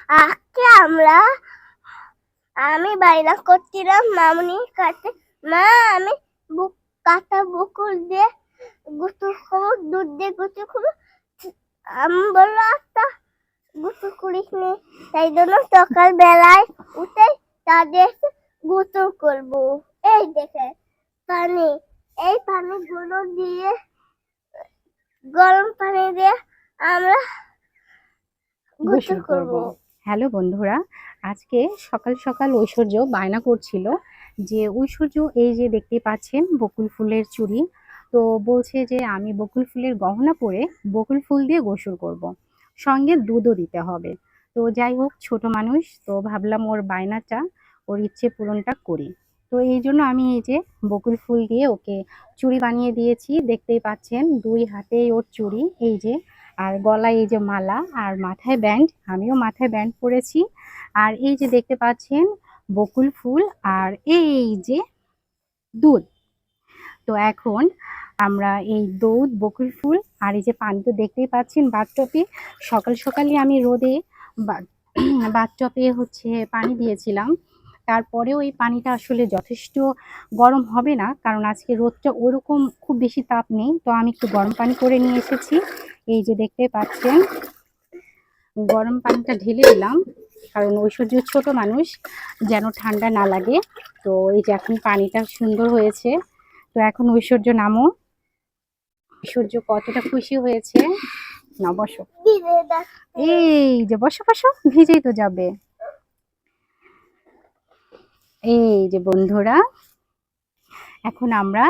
আজকে আমি বাইনা করছিলাম মামুনির কাছে। মা, আমি কাঁচা বকুল দিয়ে গোসল করবো, দুধ দিয়ে গোসল করবো। আমি বললো আচ্ছা, গোসল করিস নি। তাই জন্য সকাল বেলায় উঠে তাদের গোসল করবো। এই দেখে পানি, এই পানিগুলো দিয়ে, গরম পানি দিয়ে আমরা গোসল করব। হ্যালো বন্ধুরা, আজকে সকাল সকাল ঐশ্বর্য বায়না করছিল যে ঐশ্বর্য এই যে দেখতে পাচ্ছেন বকুল ফুলের চুড়ি, তো বলছে যে আমি বকুল ফুলের গহনা পরে বকুল ফুল দিয়ে গোসল করব, সঙ্গে দুধও দিতে হবে। তো যাই হোক, ছোট মানুষ তো ভাবলাম ওর বায়নাটা, ওর ইচ্ছে পূরণটা করি। তো এই জন্য আমি এই যে বকুল ফুল দিয়ে ওকে চুড়ি বানিয়ে দিয়েছি। দেখতেই পাচ্ছেন দুই হাতেই ওর চুড়ি, এই যে, আর গলায় এই যে মালা, আর মাথায় ব্যান্ড, আমিও মাথায় ব্যান্ড পরেছি। আর এই যে দেখতে পাচ্ছেন বকুল ফুল, আর এই যে দুধ। তো এখন আমরা এই দুধ, বকুল ফুল আর এই যে পানি তো দেখতেই পাচ্ছেন বাথটবে। সকাল সকালই আমি রোদে বাথটবে হচ্ছে পানি দিয়েছিলাম। তারপরেও এই পানিটা আসলে যথেষ্ট গরম হবে না, কারণ আজকে রোদটা ওরকম খুব বেশি তাপ নেই। তো আমি একটু গরম পানি করে নিয়ে এসেছি। এই যে দেখতে পাচ্ছেন গরম পানিটা ঢেলে দিলাম, কারণ ঐশ্বর্য ছোট মানুষ, যেন ঠান্ডা না লাগে। তো এই যে এখন পানিটা সুন্দর হয়েছে। তো এখন ঐশ্বর্য নামো। ঐশ্বর্য কতটা খুশি হয়েছে। না বসো, এই যে বসো বসো, ভিজেই তো যাবে। এই যে বন্ধুরা, এখন আমরা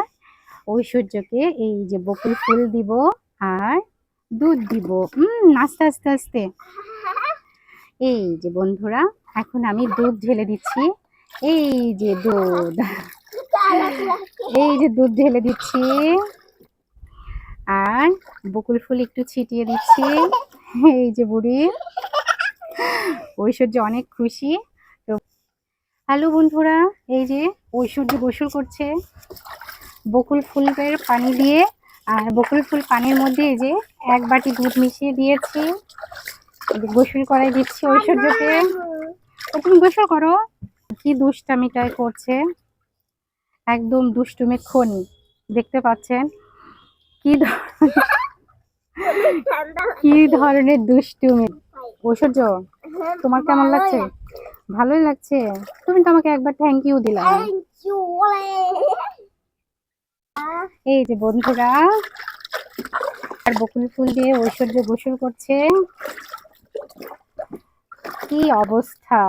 ঐশ্বর্যকে এই যে বকুল ফুল দিব আর দুধ দিব। আস্তে আস্তে আস্তে। এই যে বন্ধুরা, এখন আমি দুধ ঢেলে দিচ্ছি। এই যে দুধ, এই যে দুধ ঢেলে দিচ্ছি, আর বকুল ফুল একটু ছিটিয়ে দিচ্ছি। এই যে বুড়ি, ঐশ্বর্য অনেক খুশি। তো হ্যালো বন্ধুরা, এই যে ঐশ্বর্য গোসল করছে বকুল ফুলের পানি দিয়ে। আর বকুল ফুল পানির মধ্যে এই যে এক বাটি দুধ মিশিয়ে দিয়েছি, গোসল করাই দিচ্ছি ঐশ্বর্যকে। তুমি গোসল করো। কি দুষ্টামিটাই করছে, একদম দুষ্টুমি খনি। দেখতে পাচ্ছেন কি কি ধরনের দুষ্টুমি। ঐশ্বর্য, তোমার কেমন লাগছে? ভালোই লাগছে। তুমি তো আমাকে একবার থ্যাংক ইউ দিলা। এই যে বন্ধুরা, আর বকুল ফুল দিয়ে ঐশ্বর্য গোসল করছে। কি অবস্থা!